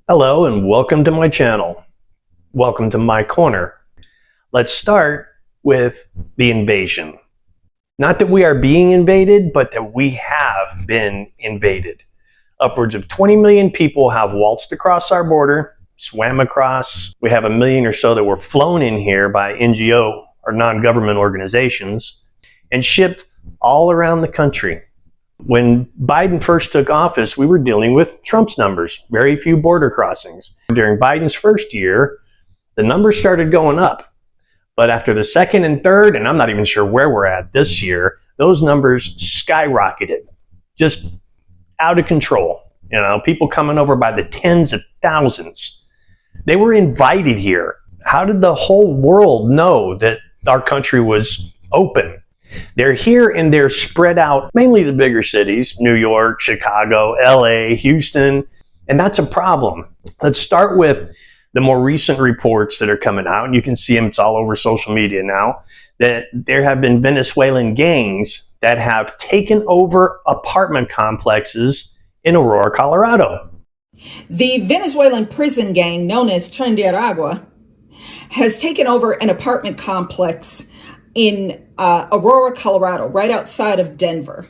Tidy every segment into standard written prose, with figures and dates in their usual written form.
Hello and welcome to my channel. Welcome to my corner. Let's start with the invasion. Not that we are being invaded, but that we have been invaded. Upwards of 20 million people have waltzed across our border, swam across. We have 1 million or so that were flown in here by NGO or non-government organizations and shipped all around the country. When Biden first took office, we were dealing with Trump's numbers, very few border crossings. During Biden's first year, the numbers started going up. But after the second and third, and I'm not even sure where we're at this year, those numbers skyrocketed, just out of control. You know, people coming over by the tens of thousands. They were invited here. How did the whole world know that our country was open? They're here and they're spread out, mainly the bigger cities, New York, Chicago, LA, Houston, and that's a problem. Let's start with the more recent reports that are coming out, and you can see them, it's all over social media now, that there have been Venezuelan gangs that have taken over apartment complexes in Aurora, Colorado. The Venezuelan prison gang known as rent-a-riots has taken an apartment complex in Aurora, Colorado, right outside of Denver.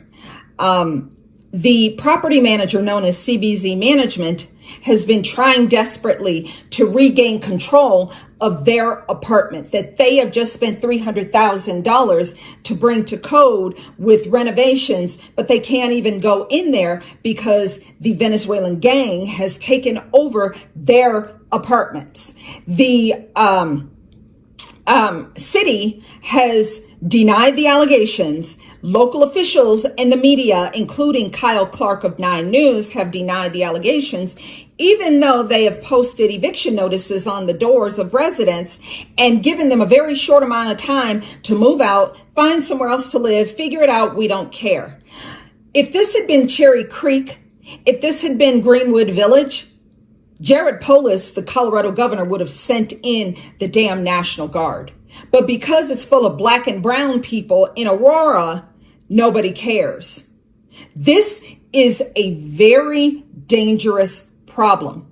The property manager known as CBZ Management has been trying desperately to regain control of their apartment that they have just spent $300,000 to bring to code with renovations, but they can't even go in there because the Venezuelan gang has taken over their apartments. The city has denied the allegations. Local officials and the media, including Kyle Clark of 9 News, have denied the allegations, even though they have posted eviction notices on the doors of residents and given them a very short amount of time to move out, find somewhere else to live, figure it out, we don't care. If this had been Cherry Creek, if this had been Greenwood Village, Jared Polis, the Colorado governor, would have sent in the damn National Guard. But because it's full of black and brown people in Aurora, nobody cares. This is a very dangerous problem.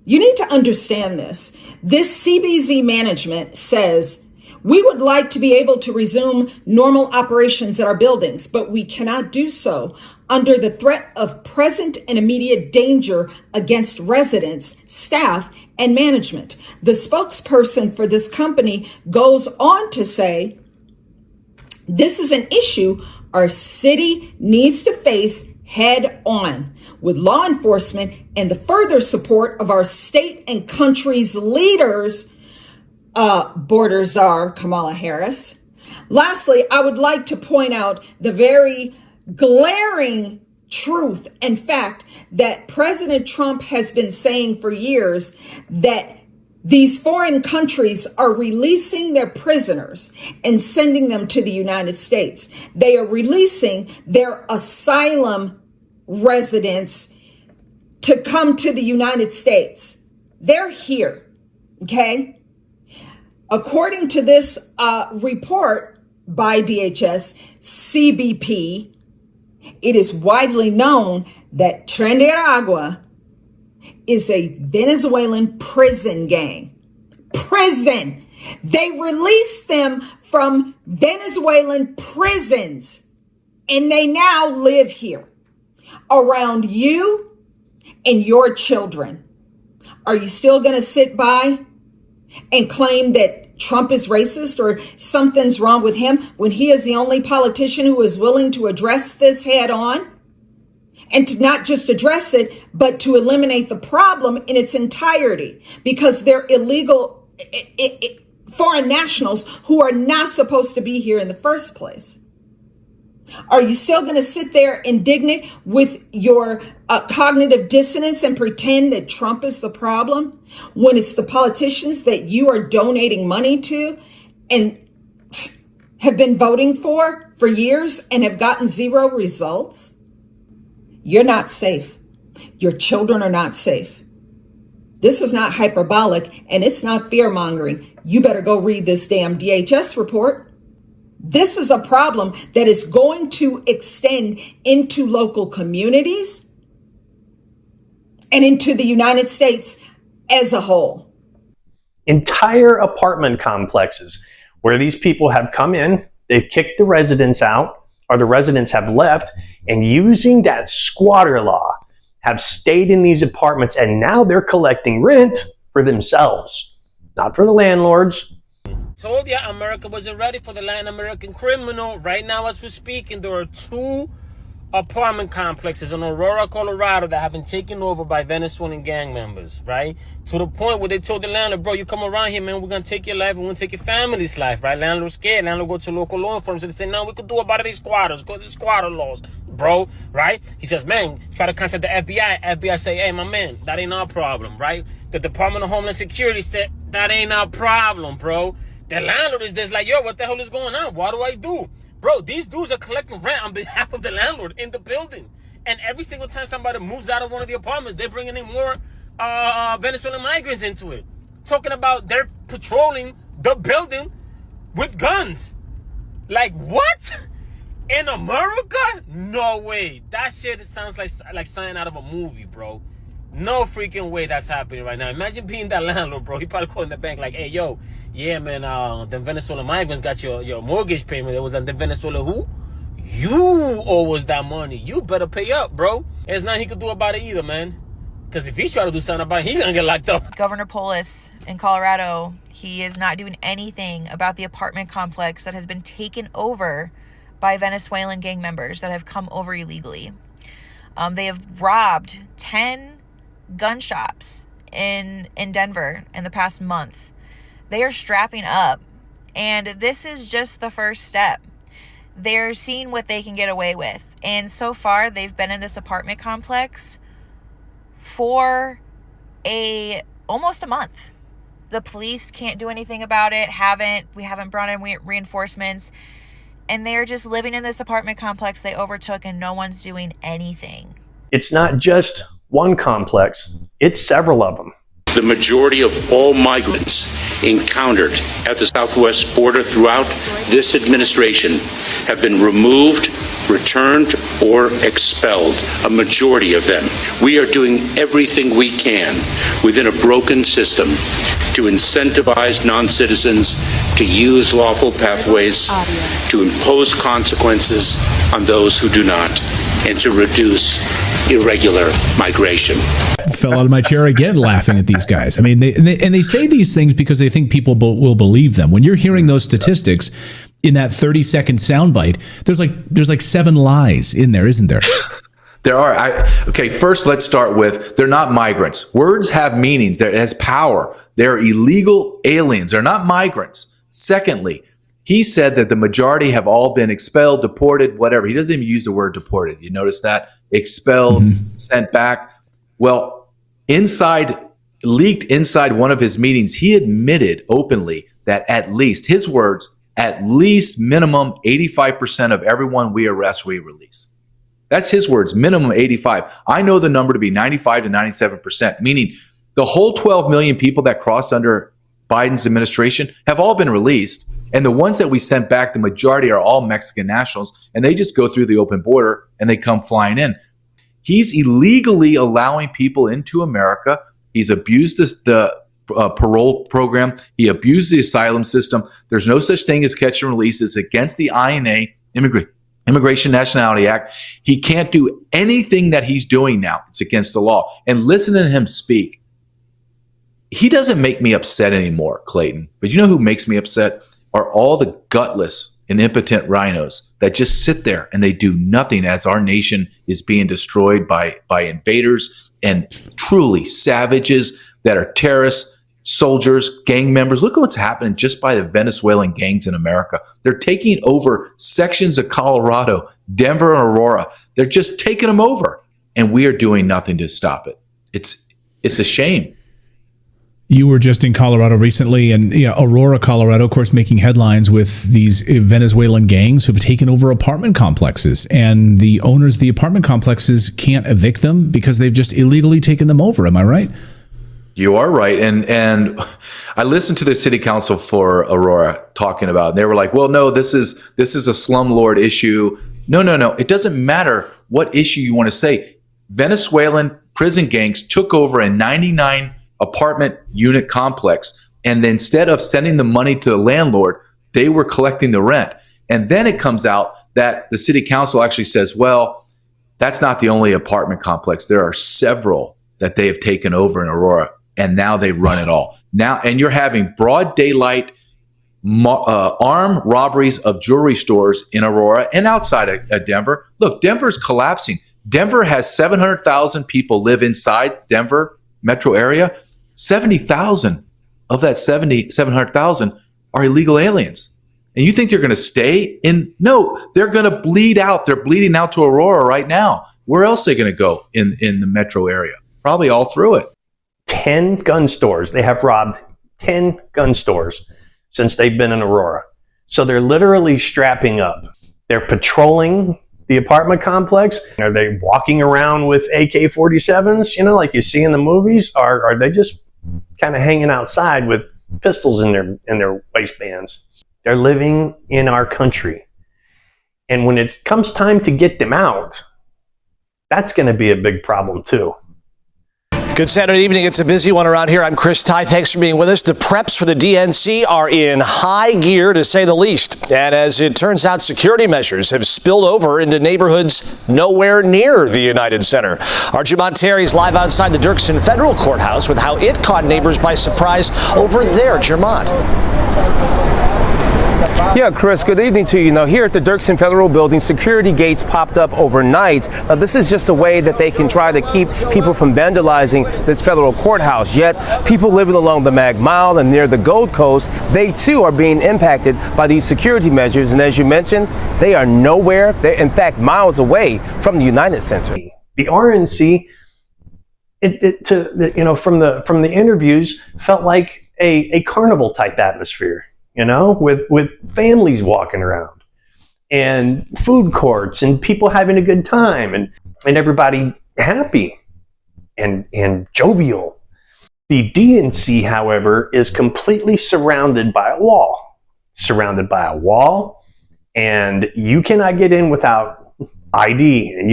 You need to understand this. This CBZ Management says, we would like to be able to resume normal operations at our buildings, but we cannot do so under the threat of present and immediate danger against residents, staff, and management. The spokesperson for this company goes on to say, this is an issue our city needs to face head on with law enforcement and the further support of our state and country's leaders, border czar Kamala Harris. Lastly, I would like to point out the very glaring truth and fact that President Trump has been saying for years, that these foreign countries are releasing their prisoners and sending them to the United States. They are releasing their asylum residents to come to the United States. They're here, okay? According to this report by DHS, CBP, it is widely known that rent-a-riots is a Venezuelan prison gang. Prison! They released them from Venezuelan prisons, and they now live here around you and your children. Are you still going to sit by and claim that Trump is racist or something's wrong with him when he is the only politician who is willing to address this head on? And to not just address it, but to eliminate the problem in its entirety, because they're illegal foreign nationals who are not supposed to be here in the first place. Are you still going to sit there indignant with your cognitive dissonance and pretend that Trump is the problem when it's the politicians that you are donating money to and have been voting for years and have gotten zero results? You're not safe. Your children are not safe. This is not hyperbolic and it's not fear-mongering. You better go read this damn DHS report. This is a problem that is going to extend into local communities and into the United States as a whole. Entire apartment complexes where these people have come in, they've kicked the residents out, or the residents have left, and using that squatter law, have stayed in these apartments, and now they're collecting rent for themselves, not for the landlords. Told ya America wasn't ready for the Latin American criminal. Right now, as we're speaking, there are 2 apartment complexes in Aurora, Colorado that have been taken over by Venezuelan gang members, right? To the point where they told the landlord, bro, you come around here, man, we're going to take your life and we're going to take your family's life, right? Landlord's scared. Landlord go to local law enforcement and say, no, we could do about these squatters, go to squatter laws, bro, right? He says, man, try to contact the FBI. FBI say, hey, my man, that ain't our problem, right? The Department of Homeland Security said, that ain't our problem, bro. The landlord is just like, yo, what the hell is going on? What do I do? Bro, these dudes are collecting rent on behalf of the landlord in the building. And every single time somebody moves out of one of the apartments, they're bringing in more Venezuelan migrants into it. Talking about they're patrolling the building with guns. Like, what? In America? No way. That shit, it sounds like something out of a movie, bro. No freaking way that's happening right now. Imagine being that landlord, bro. He probably calling the bank like, hey, yo, yeah, man, the Venezuelan migrants got your mortgage payment. It was on the Venezuela who? You owe us that money. You better pay up, bro. There's nothing he could do about it either, man. Because if he try to do something about it, he's going to get locked up. Governor Polis in Colorado, he is not doing anything about the apartment complex that has been taken over by Venezuelan gang members that have come over illegally. They have robbed 10 gun shops in Denver in the past month. They are strapping up, and this is just the first step. They're seeing what they can get away with, and so far they've been in this apartment complex for almost a month. The police can't do anything about it. We haven't brought in reinforcements, and they're just living in this apartment complex they overtook, and no one's doing anything. It's not just one complex, it's several of them. The majority of all migrants encountered at the southwest border throughout this administration have been removed, returned, or expelled. A majority of them. We are doing everything we can within a broken system to incentivize non-citizens to use lawful pathways, to impose consequences on those who do not, and to reduce irregular migration. Fell out of my chair again laughing at these guys. I mean, they say these things because they think people will believe them. When you're hearing those statistics in that 30-second soundbite, there's like 7 lies in there, isn't there? There are. Okay, first let's start with they're not migrants. Words have meanings. It has power. They're illegal aliens. They're not migrants. Secondly, he said that the majority have all been expelled, deported, whatever. He doesn't even use the word deported. You notice that? Expelled, sent back. Well, leaked inside one of his meetings, he admitted openly that at least, his words, at least minimum 85% of everyone we arrest, we release. That's his words, minimum 85. I know the number to be 95 to 97%, meaning the whole 12 million people that crossed under Biden's administration have all been released. And the ones that we sent back, the majority are all Mexican nationals, and they just go through the open border and they come flying in. He's illegally allowing people into America. He's abused the parole program. He abused the asylum system. There's no such thing as catch and release. It's against the INA, Immigration Nationality Act. He can't do anything that he's doing now. It's against the law. And listen to him speak. He doesn't make me upset anymore, Clayton. But you know who makes me upset? Are all the gutless and impotent rhinos that just sit there and they do nothing as our nation is being destroyed by invaders and truly savages that are terrorists, soldiers, gang members. Look at what's happening just by the Venezuelan gangs in America. They're taking over sections of Colorado, Denver, and Aurora. They're just taking them over, and we are doing nothing to stop it. It's a shame. You were just in Colorado recently, and Aurora, Colorado, of course, making headlines with these Venezuelan gangs who have taken over apartment complexes, and the owners of the apartment complexes can't evict them because they've just illegally taken them over. Am I right? You are right. And I listened to the city council for Aurora talking about it. And they were like, well, no, this is a slumlord issue. No. It doesn't matter what issue you want to say. Venezuelan prison gangs took over a 99 apartment unit complex. And then instead of sending the money to the landlord, they were collecting the rent. And then it comes out that the city council actually says, well, that's not the only apartment complex. There are several that they have taken over in Aurora, and now they run it all. Now, and you're having broad daylight armed robberies of jewelry stores in Aurora and outside of Denver. Look, Denver's collapsing. Denver has 700,000 people live inside Denver metro area. 70,000 of that 700,000 are illegal aliens. And you think they're going to stay in? No, they're going to bleed out. They're bleeding out to Aurora right now. Where else are they going to go in the metro area? Probably all through it. 10 gun stores. They have robbed 10 gun stores since they've been in Aurora. So they're literally strapping up. They're patrolling the apartment complex. Are they walking around with AK-47s, like you see in the movies? Or are they just kind of hanging outside with pistols in their waistbands? They're living in our country. And when it comes time to get them out, that's going to be a big problem too. Good Saturday evening. It's a busy one around here. I'm Chris Ty. Thanks for being with us. The preps for the DNC are in high gear, to say the least. And as it turns out, security measures have spilled over into neighborhoods nowhere near the United Center. Our Jamont Terry's live outside the Dirksen Federal Courthouse with how it caught neighbors by surprise over there. Jamont. Yeah, Chris, good evening to you. Now, here at the Dirksen Federal Building, security gates popped up overnight. Now, this is just a way that they can try to keep people from vandalizing this federal courthouse. Yet, people living along the Mag Mile and near the Gold Coast, they too are being impacted by these security measures. And as you mentioned, they are nowhere. They're, in fact, miles away from the United Center. The RNC, from the interviews, felt like a carnival type atmosphere. With families walking around and food courts and people having a good time and everybody happy and jovial. The DNC, however, is completely surrounded by a wall. And you cannot get in without ID, and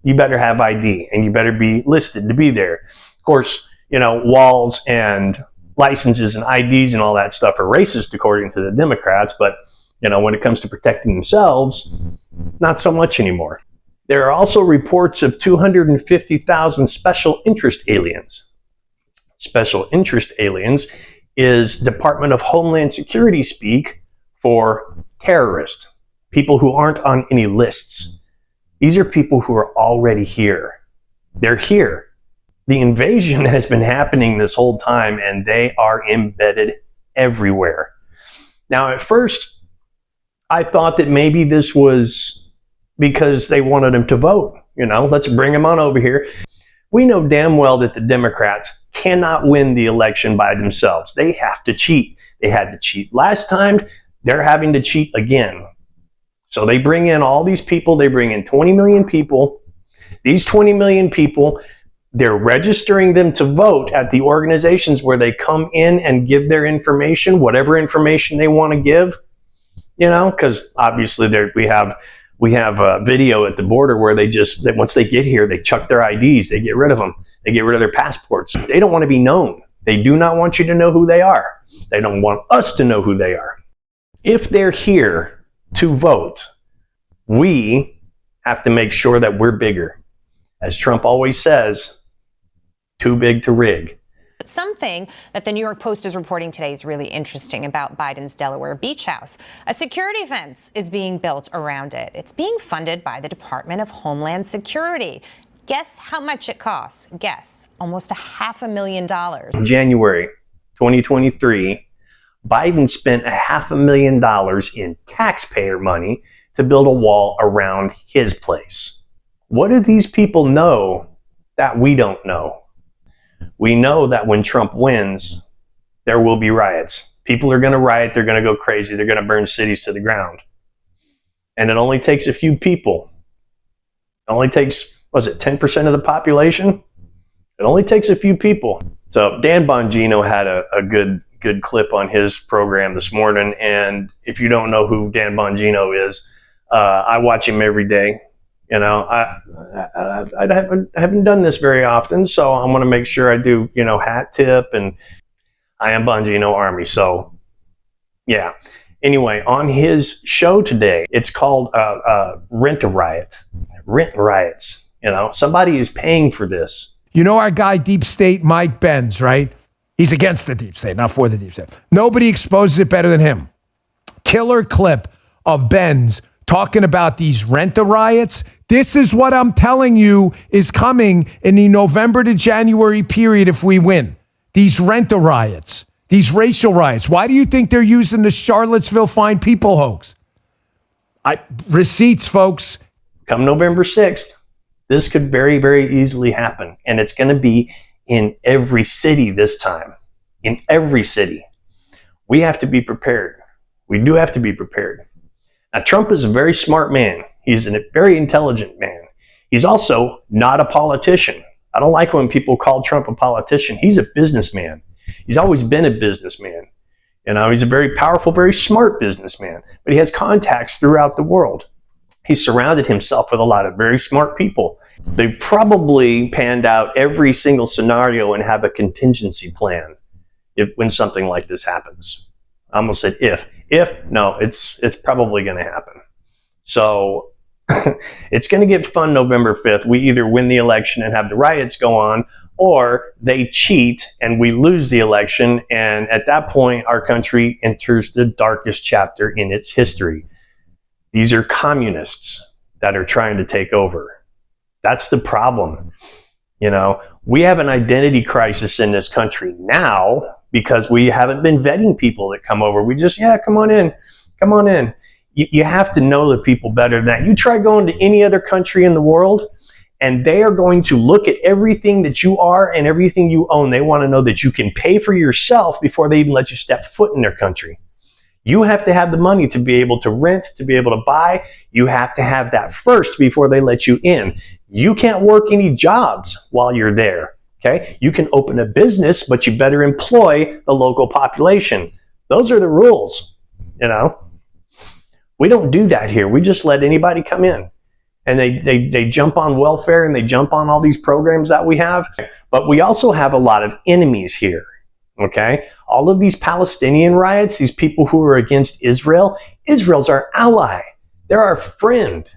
you better have ID, and you better be listed to be there. Of course, walls and licenses and IDs and all that stuff are racist according to the Democrats, but when it comes to protecting themselves, not so much anymore. There are also reports of 250,000 special interest aliens. Special interest aliens is Department of Homeland Security speak for terrorists, people who aren't on any lists. These are people who are already here. They're here. The invasion has been happening this whole time, and they are embedded everywhere. Now, at first, I thought that maybe this was because they wanted them to vote. Let's bring them on over here. We know damn well that the Democrats cannot win the election by themselves. They have to cheat. They had to cheat last time. They're having to cheat again. So they bring in all these people. They bring in 20 million people. These 20 million people, they're registering them to vote at the organizations where they come in and give their information, whatever information they want to give, because obviously we have a video at the border where once they get here, they chuck their IDs, they get rid of them, they get rid of their passports. They don't want to be known. They do not want you to know who they are. They don't want us to know who they are. If they're here to vote, we have to make sure that we're bigger. As Trump always says, too big to rig. Something that the New York Post is reporting today is really interesting about Biden's Delaware beach house. A security fence is being built around it. It's being funded by the Department of Homeland Security. Guess how much it costs? Guess. Almost $500,000. In January 2023, Biden spent $500,000 in taxpayer money to build a wall around his place. What do these people know that we don't know? We know that when Trump wins, there will be riots. People are going to riot. They're going to go crazy. They're going to burn cities to the ground. And it only takes a few people. It only takes, 10% of the population? It only takes a few people. So Dan Bongino had a good clip on his program this morning. And if you don't know who Dan Bongino is, I watch him every day. You know, I haven't done this very often, so I want to make sure I do, hat tip, and I am bungee, no army. So, yeah. Anyway, on his show today, it's called Rent-a-Riot. Rent-riots. Somebody is paying for this. You know our guy, Deep State, Mike Benz, right? He's against the Deep State, not for the Deep State. Nobody exposes it better than him. Killer clip of Benz talking about these rent-a-riots. This is what I'm telling you is coming in the November to January period if we win. These rent-a-riots, these racial riots. Why do you think they're using the Charlottesville Fine People hoax? Receipts, folks. Come November 6th, this could very, very easily happen. And it's going to be in every city this time. In every city. We have to be prepared. We do have to be prepared. Now, Trump is a very smart man. He's a very intelligent man. He's also not a politician. I don't like when people call Trump a politician. He's a businessman. He's always been a businessman. He's a very powerful, very smart businessman. But he has contacts throughout the world. He's surrounded himself with a lot of very smart people. They probably panned out every single scenario and have a contingency plan when something like this happens. I almost said if. No, it's probably going to happen. So it's going to get fun November 5th. We either win the election and have the riots go on, or they cheat and we lose the election. And at that point, our country enters the darkest chapter in its history. These are communists that are trying to take over. That's the problem. We have an identity crisis in this country now because we haven't been vetting people that come over. We just, come on in. You have to know the people better than that. You try going to any other country in the world, and they are going to look at everything that you are and everything you own. They want to know that you can pay for yourself before they even let you step foot in their country. You have to have the money to be able to rent, to be able to buy. You have to have that first before they let you in. You can't work any jobs while you're there. Okay? You can open a business, but you better employ the local population. Those are the rules. We don't do that here. We just let anybody come in. And they jump on welfare and they jump on all these programs that we have. But we also have a lot of enemies here. Okay? All of these Palestinian riots, these people who are against Israel, Israel's our ally. They're our friend.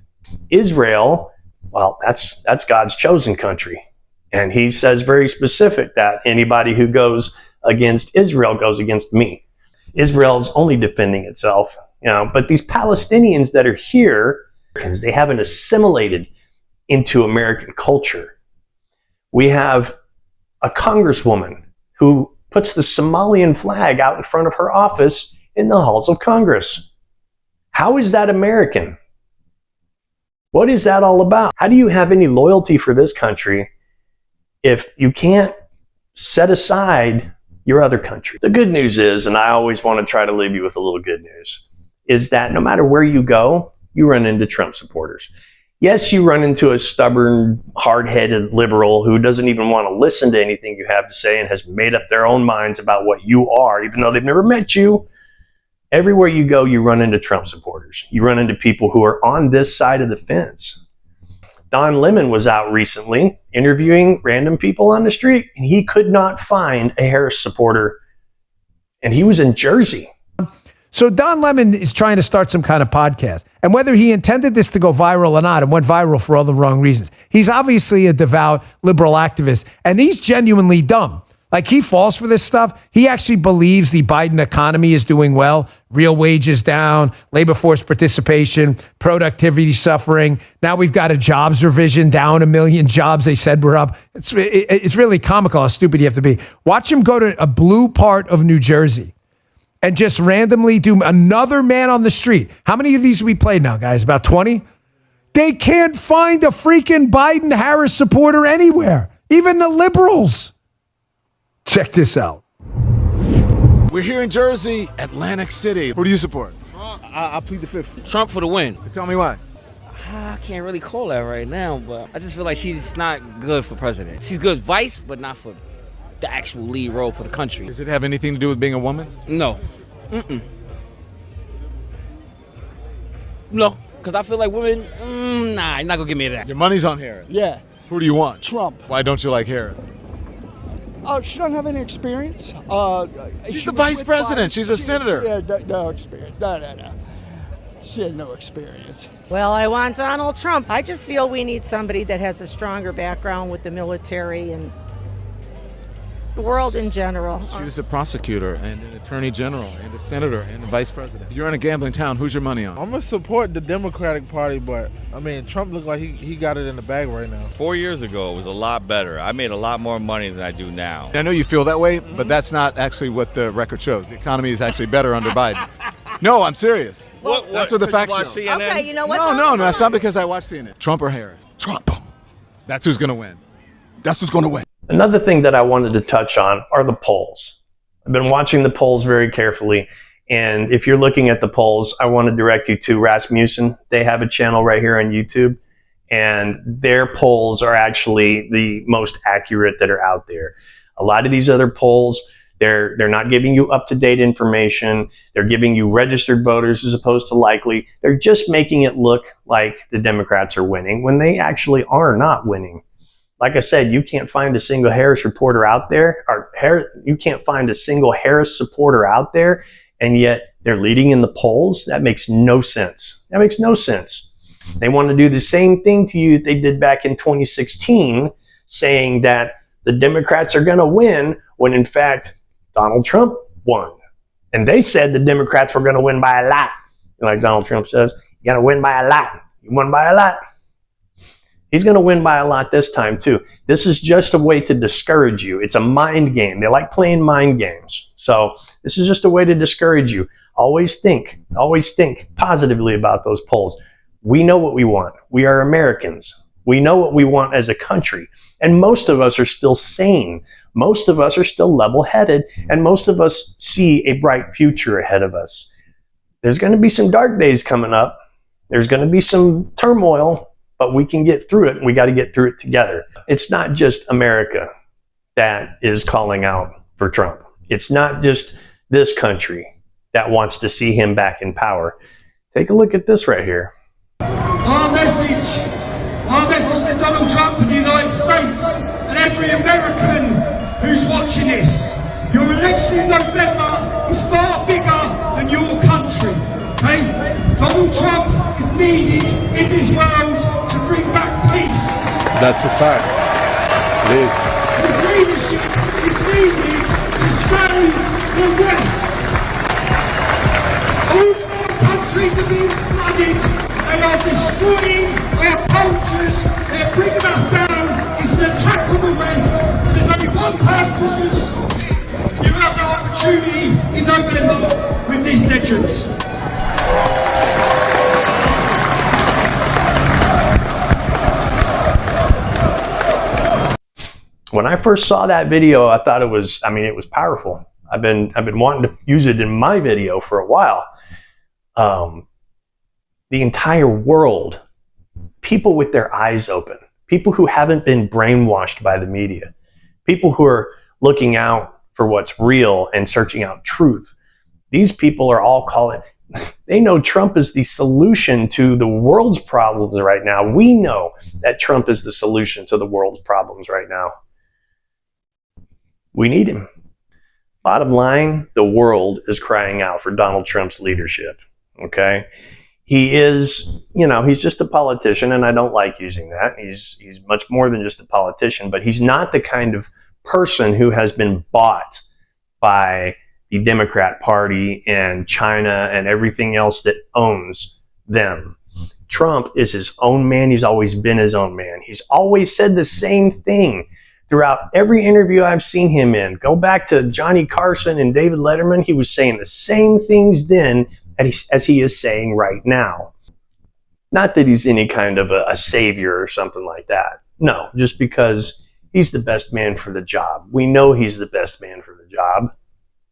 Israel, well, that's God's chosen country. And he says very specific that anybody who goes against Israel goes against me. Israel's only defending itself, but these Palestinians that are here, they haven't assimilated into American culture. We have a congresswoman who puts the Somalian flag out in front of her office in the halls of Congress. How is that American? What is that all about? How do you have any loyalty for this country if you can't set aside your other country? The good news is, and I always want to try to leave you with a little good news, is that no matter where you go, you run into Trump supporters. Yes, you run into a stubborn, hard-headed liberal who doesn't even want to listen to anything you have to say and has made up their own minds about what you are, even though they've never met you. Everywhere you go, you run into Trump supporters. You run into people who are on this side of the fence. Don Lemon was out recently interviewing random people on the street, and he could not find a Harris supporter, and he was in Jersey. So Don Lemon is trying to start some kind of podcast. And whether he intended this to go viral or not, it went viral for all the wrong reasons. He's obviously a devout liberal activist, and he's genuinely dumb. Like, he falls for this stuff. He actually believes the Biden economy is doing well. Real wages down, labor force participation, productivity suffering. Now we've got a jobs revision, down 1 million jobs. They said we're up. It's really comical how stupid you have to be. Watch him go to a blue part of New Jersey and just randomly do another man on the street. How many of these have we played now, guys? About 20? They can't find a freaking Biden-Harris supporter anywhere. Even the liberals. Check this out. We're here in Jersey, Atlantic City. Who do you support? Trump. I plead the fifth. Trump for the win. Tell me why. I can't really call that right now, but I just feel like she's not good for president. She's good vice, but not for the actual lead role for the country. Does it have anything to do with being a woman? No. No, because I feel like women, Nah, you're not gonna give me that. Your money's on Harris. Yeah, Who do you want? Trump. Why don't you like Harris? She doesn't have any experience. She's the vice president. She's a senator. Yeah, no experience. No. She has no experience. Well, I want Donald Trump. I just feel we need somebody that has a stronger background with the military and the world in general. She was a prosecutor and an attorney general and a senator and a vice president. You're in a gambling town. Who's your money on? I'm going to support the Democratic Party, but, I mean, Trump looked like he got it in the bag right now. 4 years ago, it was a lot better. I made a lot more money than I do now. I know you feel that way, but that's not actually what the record shows. The economy is actually better under Biden. No, I'm serious. That's what the facts show. Okay, you know what? No, that's not because I watch CNN. Trump or Harris? Trump. That's who's going to win. That's who's going to win. Another thing that I wanted to touch on are the polls. I've been watching the polls very carefully. And if you're looking at the polls, I want to direct you to Rasmussen. They have a channel right here on YouTube. And their polls are actually the most accurate that are out there. A lot of these other polls, they're not giving you up-to-date information. They're giving you registered voters as opposed to likely. They're just making it look like the Democrats are winning when they actually are not winning. Like I said, you can't find a single Harris reporter out there, you can't find a single Harris supporter out there, and yet they're leading in the polls. That makes no sense. That makes no sense. They want to do the same thing to you that they did back in 2016, saying that the Democrats are going to win when in fact Donald Trump won. And they said the Democrats were going to win by a lot. Like Donald Trump says, you're going to win by a lot. You won by a lot. He's going to win by a lot this time too. This is just a way to discourage you. It's a mind game. They like playing mind games. So this is just a way to discourage you. Always think positively about those polls. We know what we want. We are Americans. We know what we want as a country. And most of us are still sane. Most of us are still level-headed. And most of us see a bright future ahead of us. There's going to be some dark days coming up. There's going to be some turmoil. But we can get through it, and we got to get through it together. It's not just America that is calling out for Trump. It's not just this country that wants to see him back in power. Take a look at this right here. Our message to Donald Trump and the United States and every American who's watching this. Your election in November is far bigger than your country. Okay? Donald Trump is needed in this world to bring back peace. That's a fact. It is. His leadership is needed to save the West. All of our countries are being flooded. They are destroying our cultures. They're bringing us down. It's an attack on the West. There's only one person who's going to stop it. You have the opportunity in November with these legends. When I first saw that video, I thought it was powerful. I've been wanting to use it in my video for a while. The entire world, people with their eyes open, people who haven't been brainwashed by the media, people who are looking out for what's real and searching out truth. These people are all calling, they know Trump is the solution to the world's problems right now. We know that Trump is the solution to the world's problems right now. We need him. Bottom line, the world is crying out for Donald Trump's leadership. Okay? He is, he's just a politician, and I don't like using that. He's much more than just a politician, but he's not the kind of person who has been bought by the Democrat Party and China and everything else that owns them. Trump is his own man. He's always been his own man. He's always said the same thing throughout every interview I've seen him in. Go back to Johnny Carson and David Letterman. He was saying the same things then as he is saying right now. Not that he's any kind of a savior or something like that. No, just because he's the best man for the job. We know he's the best man for the job.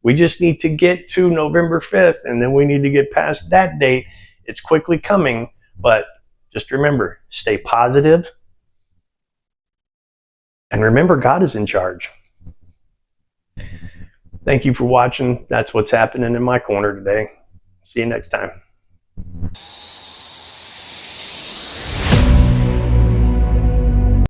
We just need to get to November 5th, and then we need to get past that date. It's quickly coming, but just remember, stay positive. And remember, God is in charge. Thank you for watching. That's what's happening in my corner today. See you next time.